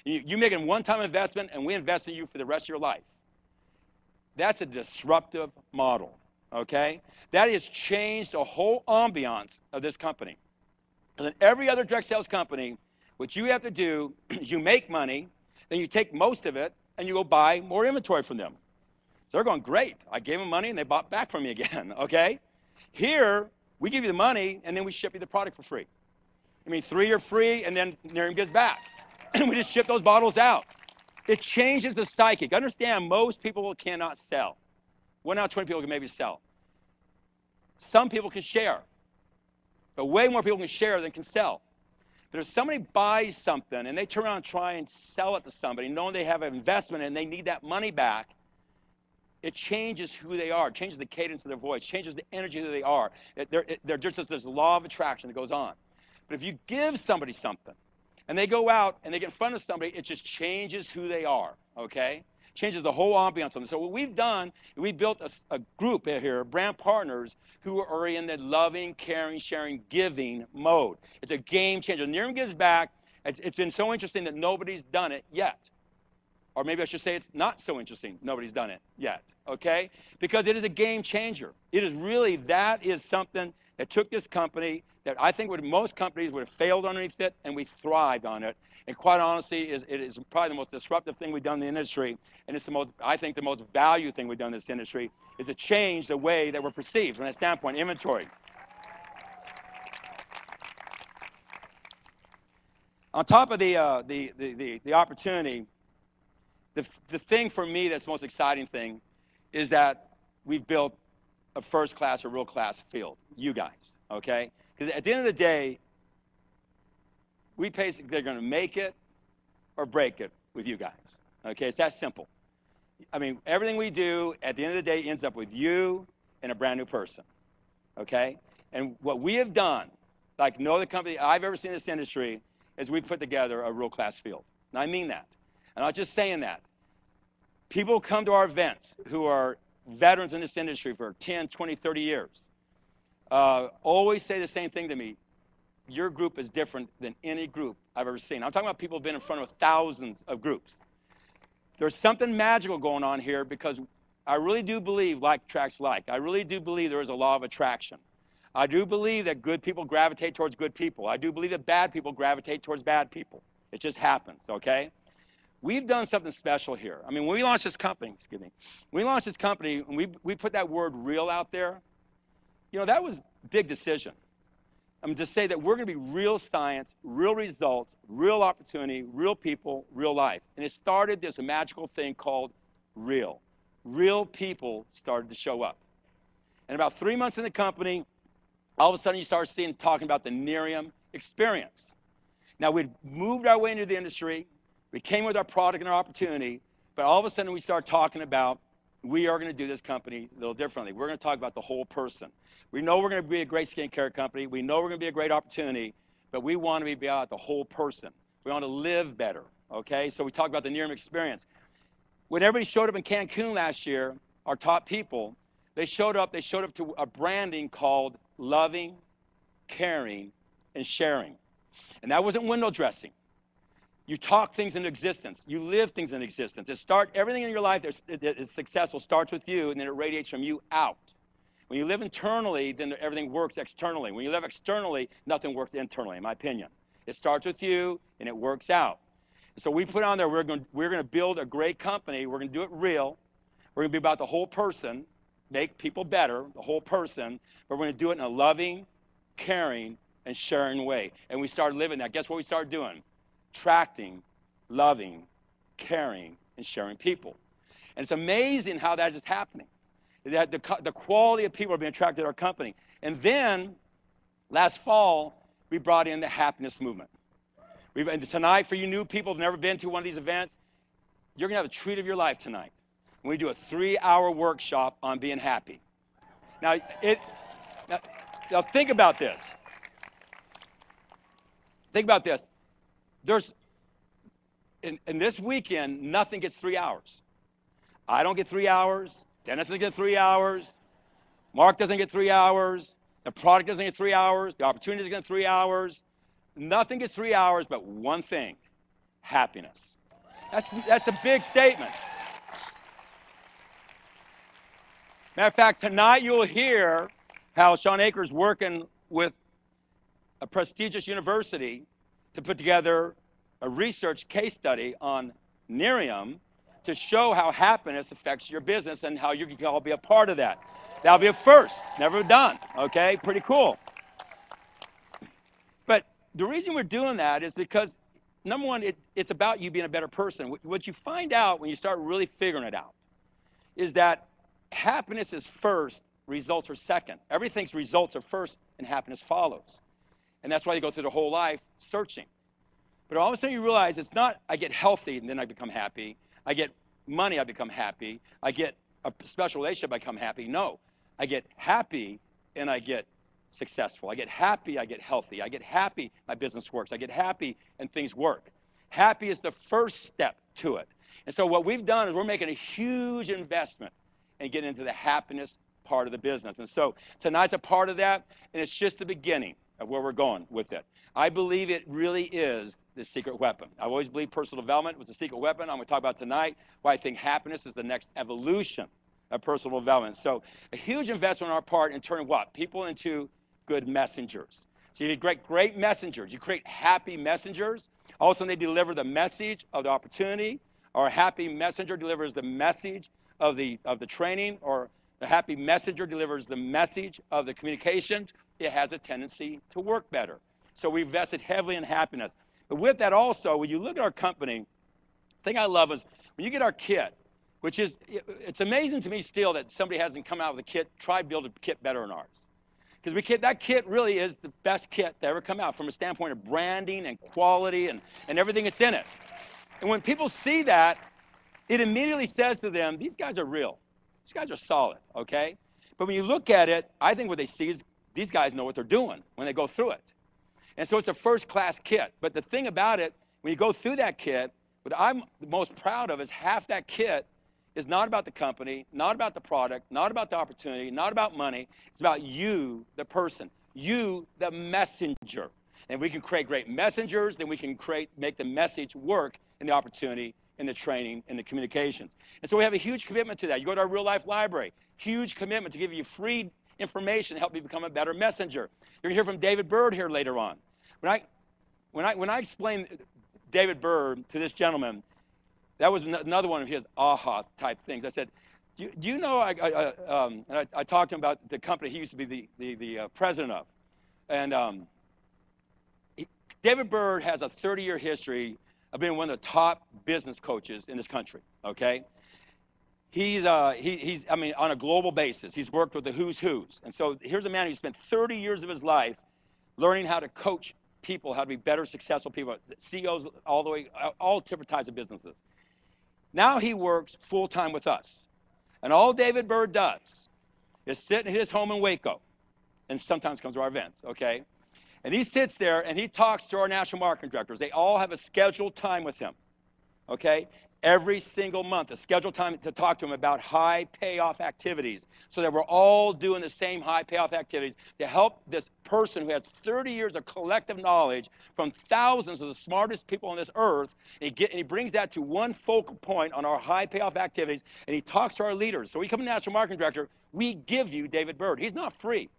You make a one-time investment, and we invest in you for the rest of your life. That's a disruptive model, okay? That has changed the whole ambiance of this company. Because in every other direct sales company, what you have to do is you make money, then you take most of it, and you go buy more inventory from them. So they're going, great. I gave them money, and they bought back from me again, okay? Here, we give you the money, and then we ship you the product for free. I mean, 3 are free, and then Nerium Gives Back. And we just ship those bottles out. It changes the psychic. Understand, most people cannot sell. 1 out of 20 people can maybe sell. Some people can share. But way more people can share than can sell. But if somebody buys something and they turn around and try and sell it to somebody, knowing they have an investment and they need that money back, it changes who they are. It changes the cadence of their voice. It changes the energy that they are. There's just this law of attraction that goes on. But if you give somebody something, and they go out and they get in front of somebody, it just changes who they are, okay? Changes the whole ambiance of them. So what we've done, we built a group here, brand partners, who are in the loving, caring, sharing, giving mode. It's a game changer. Nerium Gives Back. It's been so interesting that nobody's done it yet. Or maybe I should say it's not so interesting nobody's done it yet, okay? Because it is a game changer. It is really, that is something that took this company that I think most companies would have failed underneath it, and we thrived on it. And quite honestly, it is probably the most disruptive thing we've done in the industry, and it's I think the most value thing we've done in this industry is to change the way that we're perceived from that standpoint, inventory. On top of the opportunity, the thing for me that's the most exciting thing is that we've built a first-class or real-class field, you guys, okay? Because at the end of the day, they're going to make it or break it with you guys, okay? It's that simple. I mean, everything we do, at the end of the day, ends up with you and a brand new person, okay? And what we have done, like no other company I've ever seen in this industry, is we've put together a real-class field. And I mean that. I'm not just saying that. People come to our events who are veterans in this industry for 10, 20, 30 years. Always say the same thing to me. Your group is different than any group I've ever seen. I'm talking about people who've been in front of thousands of groups. There's something magical going on here because I really do believe like attracts like. I really do believe there is a law of attraction. I do believe that good people gravitate towards good people. I do believe that bad people gravitate towards bad people. It just happens, okay? We've done something special here. I mean, when we launched this company, and we put that word real out there, you know, that was a big decision. I mean, to say that we're going to be real science, real results, real opportunity, real people, real life. And it started this magical thing called real. Real people started to show up. And about 3 months in the company, all of a sudden you start talking about the Nerium experience. Now, we'd moved our way into the industry. We came with our product and our opportunity. But all of a sudden we start talking about we are going to do this company a little differently. We're going to talk about the whole person. We know we're going to be a great skincare company. We know we're going to be a great opportunity. But we want to be about the whole person. We want to live better, okay? So we talk about the Nerium experience. When everybody showed up in Cancun last year, our top people, they showed up to a branding called loving, caring, and sharing. And that wasn't window dressing. You talk things into existence. You live things into existence. Everything in your life that is successful starts with you, and then it radiates from you out. When you live internally, then everything works externally. When you live externally, nothing works internally, in my opinion. It starts with you, and it works out. So we put on there, we're going to build a great company. We're going to do it real. We're going to be about the whole person, make people better, the whole person. But we're going to do it in a loving, caring, and sharing way. And we started living that. Guess what we started doing? Attracting, loving, caring, and sharing people. And it's amazing how that is happening. That the quality of people are being attracted to our company. And then, last fall, we brought in the happiness movement. And tonight, for you new people who've never been to one of these events, you're going to have a treat of your life tonight. We do a 3-hour workshop on being happy. Now think about this. Think about this. In this weekend, nothing gets 3 hours. I don't get 3 hours. Dennis doesn't get 3 hours. Mark doesn't get 3 hours. The product doesn't get 3 hours. The opportunity doesn't get 3 hours. Nothing gets 3 hours but one thing: happiness. That's a big statement. Matter of fact, tonight you'll hear how Sean Akers working with a prestigious university to put together a research case study on Nerium to show how happiness affects your business and how you can all be a part of that. That'll be a first, never done, okay? Pretty cool. But the reason we're doing that is because, number one, it's about you being a better person. What you find out when you start really figuring it out is that happiness is first, results are second. Everything's results are first and happiness follows. And that's why you go through the whole life searching. But all of a sudden you realize it's not I get healthy and then I become happy. I get money, I become happy. I get a special relationship, I become happy. No, I get happy and I get successful. I get happy, I get healthy. I get happy, my business works. I get happy and things work. Happy is the first step to it. And so what we've done is we're making a huge investment and get into the happiness part of the business. And so tonight's a part of that, and it's just the beginning of where we're going with it. I believe it really is the secret weapon. I've always believed personal development was the secret weapon. I'm going to talk about tonight why I think happiness is the next evolution of personal development. So a huge investment on our part in turning what? People into good messengers. So you need great messengers. You create happy messengers. Also, they deliver the message of the opportunity, or a happy messenger delivers the message of the training, or the happy messenger delivers the message of the communication. It has a tendency to work better. So we invested heavily in happiness. But with that also, when you look at our company, the thing I love is when you get our kit, which is, it's amazing to me still that somebody hasn't come out with a kit, tried to build a kit better than ours. Because that kit really is the best kit to ever come out from a standpoint of branding and quality and everything that's in it. And when people see that, it immediately says to them, these guys are real. These guys are solid, okay? But when you look at it, I think what they see is these guys know what they're doing when they go through it. And so it's a first-class kit. But the thing about it, when you go through that kit, what I'm the most proud of is half that kit is not about the company, not about the product, not about the opportunity, not about money. It's about you, the person, you, the messenger. And we can create great messengers, then we can make the message work in the opportunity, in the training, in the communications. And so we have a huge commitment to that. You go to our real-life library, huge commitment to give you free information to help you become a better messenger. You're going to hear from David Bird here later on. When I explain, David Byrd to this gentleman, that was another one of his aha type things. I said, do you know, I talked to him about the company he used to be the president of. And David Byrd has a 30-year history of being one of the top business coaches in this country, okay? He's I mean, on a global basis, he's worked with the who's who's. And so here's a man who spent 30 years of his life learning how to coach people, how to be better, successful people, CEOs all the way, all different types of businesses. Now he works full-time with us. And all David Byrd does is sit in his home in Waco, and sometimes comes to our events, okay? And he sits there and he talks to our national marketing directors. They all have a scheduled time with him, okay? Every single month, a scheduled time to talk to him about high payoff activities, so that we're all doing the same high payoff activities to help this person who has 30 years of collective knowledge from thousands of the smartest people on this earth, and he brings that to one focal point on our high payoff activities, and he talks to our leaders. So we come to National Marketing Director, we give you David Byrd. He's not free.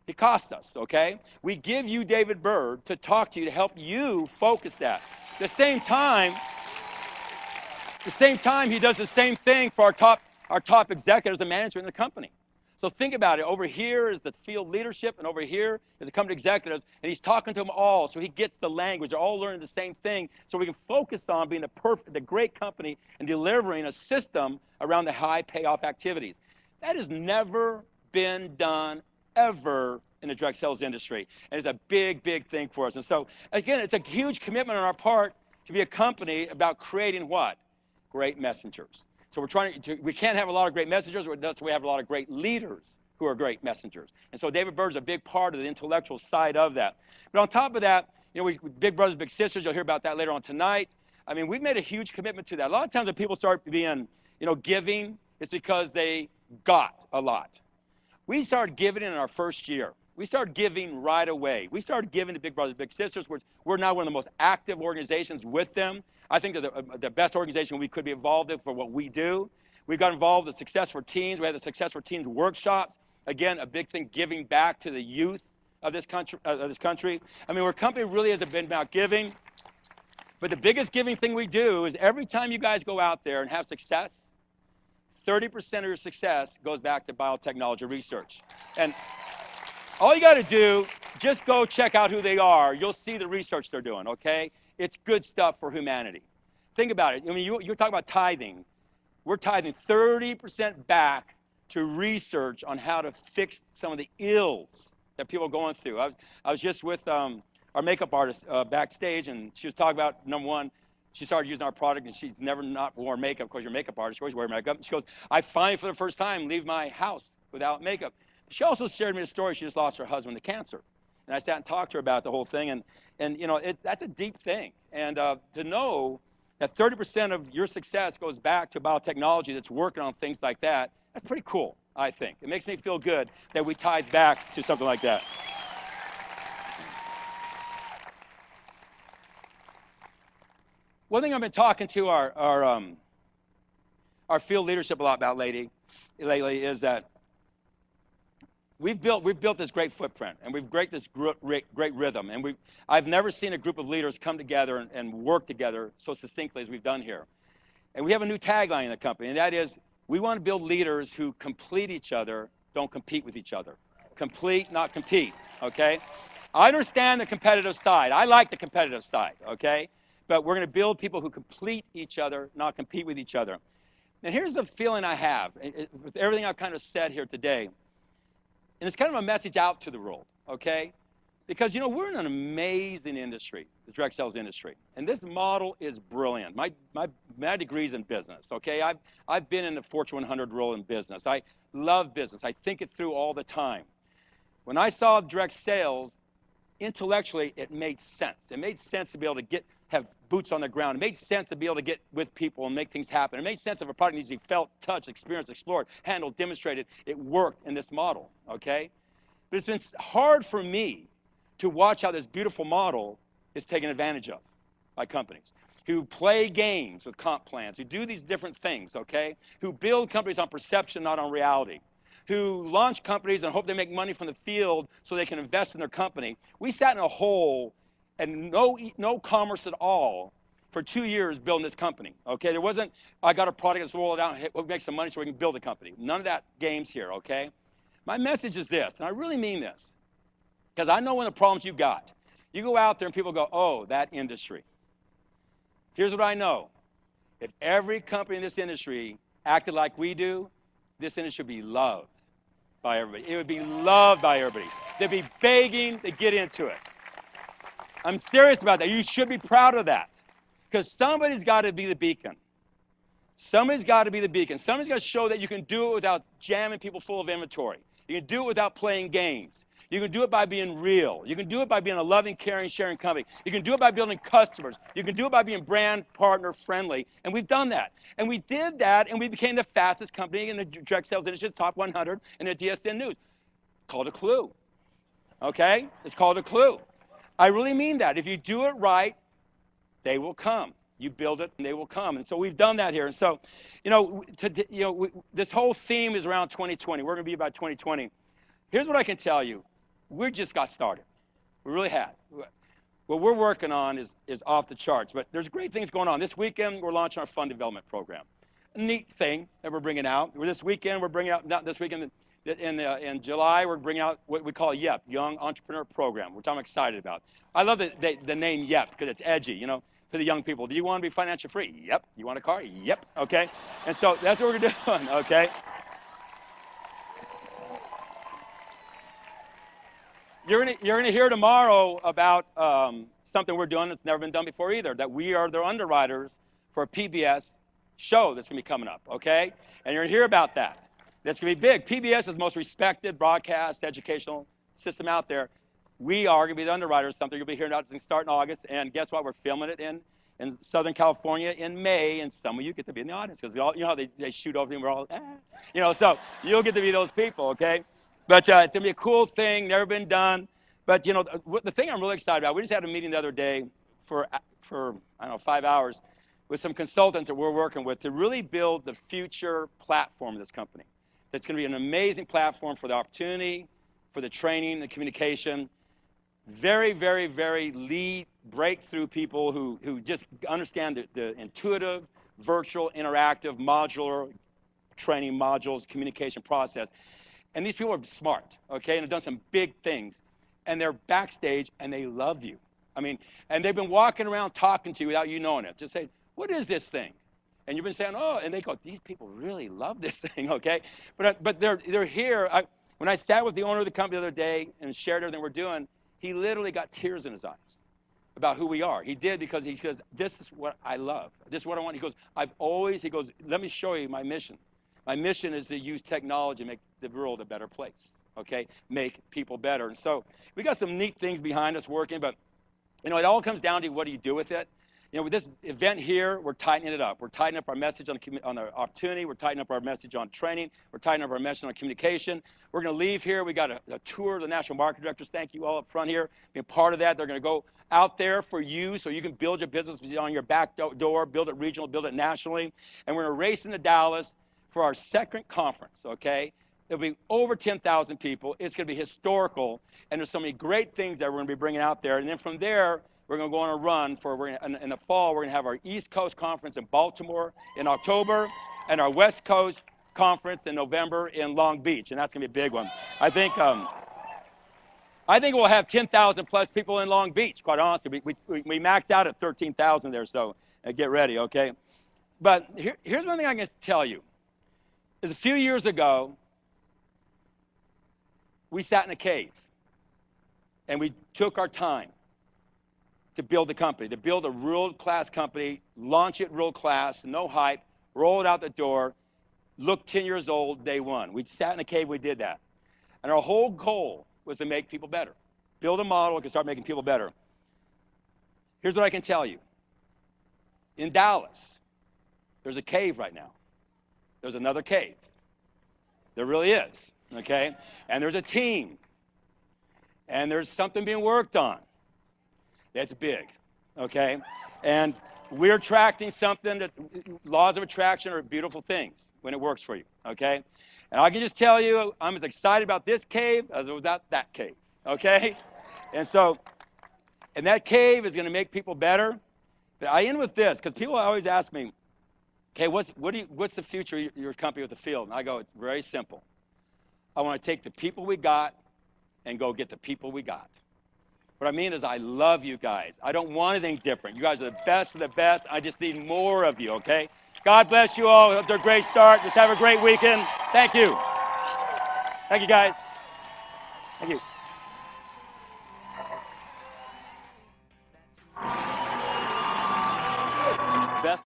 He costs us, okay? We give you David Byrd to talk to you, to help you focus that. At the same time, he does the same thing for our top executives and management in the company. So think about it. Over here is the field leadership, and over here is the company executives, and he's talking to them all, so he gets the language. They're all learning the same thing, so we can focus on being the great company and delivering a system around the high payoff activities. That has never been done ever in the direct sales industry, and it's a big, big thing for us. And so, again, it's a huge commitment on our part to be a company about creating what? Great messengers. So we can't have a lot of great messengers, that's why we have a lot of great leaders who are great messengers. And so David Byrd's a big part of the intellectual side of that. But on top of that, you know, big brothers, big sisters, you'll hear about that later on tonight. I mean, we've made a huge commitment to that. A lot of times when people start being, you know, giving, it's because they got a lot. We started giving in our first year. We started giving right away. We started giving to Big Brothers Big Sisters. We're now one of the most active organizations with them. I think they're the best organization we could be involved in for what we do. We got involved with Success for Teens. We had the Success for Teens workshops. Again, a big thing, giving back to the youth of this country. I mean, our company really has been about giving. But the biggest giving thing we do is every time you guys go out there and have success, 30% of your success goes back to biotechnology research. And all you got to do, just go check out who they are. You'll see the research they're doing, okay? It's good stuff for humanity. Think about it. I mean, you're talking about tithing. We're tithing 30% back to research on how to fix some of the ills that people are going through. I was just with our makeup artist backstage, and she was talking about, number one, she started using our product, and she's never not worn makeup. Of course, you're a makeup artist. You always wear makeup. And she goes, I finally, for the first time, leave my house without makeup. She also shared me a story. She just lost her husband to cancer. And I sat and talked to her about the whole thing. And you know, that's a deep thing. And to know that 30% of your success goes back to biotechnology that's working on things like that, that's pretty cool, I think. It makes me feel good that we tied back to something like that. One thing I've been talking to our field leadership a lot about lately is that we've built this great footprint, and we've great rhythm, and I've never seen a group of leaders come together and work together so succinctly as we've done here. And we have a new tagline in the company, and that is, we want to build leaders who complete each other, don't compete with each other. Complete, not compete, okay? I understand the competitive side. I like the competitive side, okay? But we're going to build people who complete each other, not compete with each other. And here's the feeling I have, with everything I've kind of said here today. And it's kind of a message out to the world, okay? Because, you know, we're in an amazing industry, the direct sales industry. And this model is brilliant. My degree's in business, okay? I've been in the Fortune 100 role in business. I love business. I think it through all the time. When I saw direct sales, intellectually, it made sense. It made sense to be able to have boots on the ground. It made sense to be able to get with people and make things happen. It made sense if a product needs to be felt, touched, experienced, explored, handled, demonstrated. It worked in this model, okay? But it's been hard for me to watch how this beautiful model is taken advantage of by companies who play games with comp plans, who do these different things, okay? Who build companies on perception, not on reality. Who launch companies and hope they make money from the field so they can invest in their company. We sat in a hole and no commerce at all, for 2 years building this company, okay? There wasn't, I got a product, let's roll it out, we'll make some money so we can build a company. None of that games here, okay? My message is this, and I really mean this, because I know one of the problems you've got. You go out there and people go, oh, that industry. Here's what I know. If every company in this industry acted like we do, this industry would be loved by everybody. It would be loved by everybody. They'd be begging to get into it. I'm serious about that. You should be proud of that. Because somebody's got to be the beacon. Somebody's got to be the beacon. Somebody's got to show that you can do it without jamming people full of inventory. You can do it without playing games. You can do it by being real. You can do it by being a loving, caring, sharing company. You can do it by building customers. You can do it by being brand partner friendly. And we've done that. And we did that, and we became the fastest company in the direct sales industry, top 100 in the DSN News. Called a clue. Okay? It's called a clue. I really mean that. If you do it right, they will come. You build it, and they will come. And so we've done that here. And so, this whole theme is around 2020. We're going to be about 2020. Here's what I can tell you. We just got started. We really have. What we're working on is off the charts. But there's great things going on. This weekend, we're launching our fund development program. A neat thing that we're bringing out. This weekend, we're bringing out, not this weekend, in July, we're bringing out what we call YEP, Young Entrepreneur Program, which I'm excited about. I love the name YEP because it's edgy, you know, for the young people. Do you want to be financially free? Yep. You want a car? Yep. Okay. And so that's what we're doing, okay? You're gonna hear tomorrow about something we're doing that's never been done before either, that we are the underwriters for a PBS show that's gonna be coming up, okay? And you're gonna hear about that. That's gonna be big. PBS is the most respected broadcast educational system out there. We are gonna be the underwriters, something you'll be hearing about. It's gonna start in August, and guess what? We're filming it in Southern California in May, and some of you get to be in the audience, because you know how they shoot over and we're all, you know, so you'll get to be those people, okay? But it's going to be a cool thing, never been done. But, you know, the thing I'm really excited about, we just had a meeting the other day for I don't know, 5 hours with some consultants that we're working with to really build the future platform of this company. That's going to be an amazing platform for the opportunity, for the training, the communication. Very, very, very lead breakthrough people who just understand the intuitive, virtual, interactive, modular training modules, communication process. And these people are smart, okay, and have done some big things. And they're backstage, and they love you. I mean, and they've been walking around talking to you without you knowing it. Just say, what is this thing? And you've been saying, oh, and they go, these people really love this thing, okay? But they're here. When I sat with the owner of the company the other day and shared everything we're doing, he literally got tears in his eyes about who we are. He did, because he says, this is what I love. This is what I want. He goes, he goes, let me show you my mission. My mission is to use technology to make the world a better place, okay? Make people better. And so we got some neat things behind us working, but, you know, it all comes down to what do you do with it? You know, with this event here, we're tightening it up. We're tightening up our message on the opportunity. We're tightening up our message on training. We're tightening up our message on communication. We're going to leave here. We got a tour of the national market directors. Thank you all up front here being part of that. They're going to go out there for you so you can build your business on your back door, build it regional, build it nationally. And we're going to race into Dallas for our second conference, okay? There'll be over 10,000 people. It's going to be historical, and there's so many great things that we're going to be bringing out there. And then from there, we're going to go on a run in the fall. We're going to have our East Coast conference in Baltimore in October, and our West Coast conference in November in Long Beach, and that's going to be a big one. I think we'll have 10,000 plus people in Long Beach. Quite honestly, we maxed out at 13,000 there, so get ready, okay? But here's one thing I can tell you. Is a few years ago, we sat in a cave, and we took our time to build the company, to build a world-class company, launch it world-class, no hype, roll it out the door, look 10 years old, day one. We sat in a cave, we did that. And our whole goal was to make people better. Build a model that can start making people better. Here's what I can tell you. In Dallas, there's a cave right now. There's another cave. There really is, okay? And there's a team. And there's something being worked on. That's big, okay? And we're attracting something that laws of attraction are beautiful things when it works for you, okay? And I can just tell you, I'm as excited about this cave as about that cave, okay? And so, and that cave is going to make people better. But I end with this, because people always ask me, okay, what's the future of your company with the field? And I go, it's very simple. I want to take the people we got and go get the people we got. What I mean is I love you guys. I don't want anything different. You guys are the best of the best. I just need more of you, okay? God bless you all. It's a great start. Just have a great weekend. Thank you. Thank you, guys. Thank you. Best.